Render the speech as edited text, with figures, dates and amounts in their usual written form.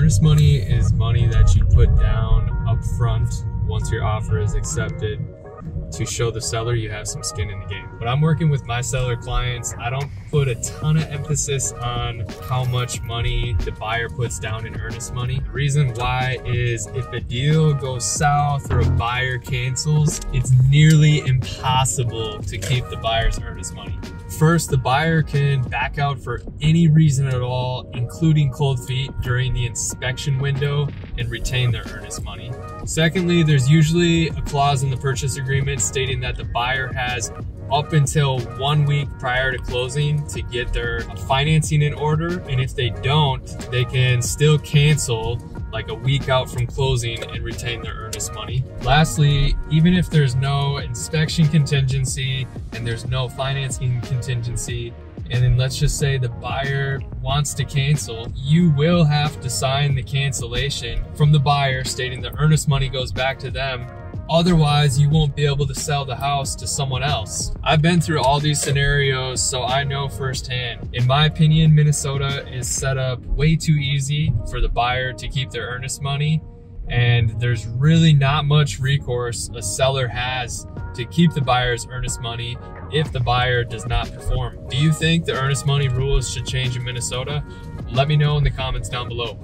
Earnest money is money that you put down up front once your offer is accepted to show the seller you have some skin in the game. When I'm working with my seller clients, I don't put a ton of emphasis on how much money the buyer puts down in earnest money. The reason why is if a deal goes south or a buyer cancels, it's nearly impossible to keep the buyer's earnest money. First, the buyer can back out for any reason at all, including cold feet during the inspection window, and retain their earnest money. Secondly, there's usually a clause in the purchase agreement stating that the buyer has up until 1 week prior to closing to get their financing in order, and if they don't, they can still cancel like a week out from closing and retain their earnest money. Lastly, even if there's no inspection contingency and there's no financing contingency, and then let's just say the buyer wants to cancel, you will have to sign the cancellation from the buyer stating the earnest money goes back to them. Otherwise, you won't be able to sell the house to someone else. I've been through all these scenarios, so I know firsthand. In my opinion, Minnesota is set up way too easy for the buyer to keep their earnest money, and there's really not much recourse a seller has to keep the buyer's earnest money if the buyer does not perform. Do you think the earnest money rules should change in Minnesota? Let me know in the comments down below.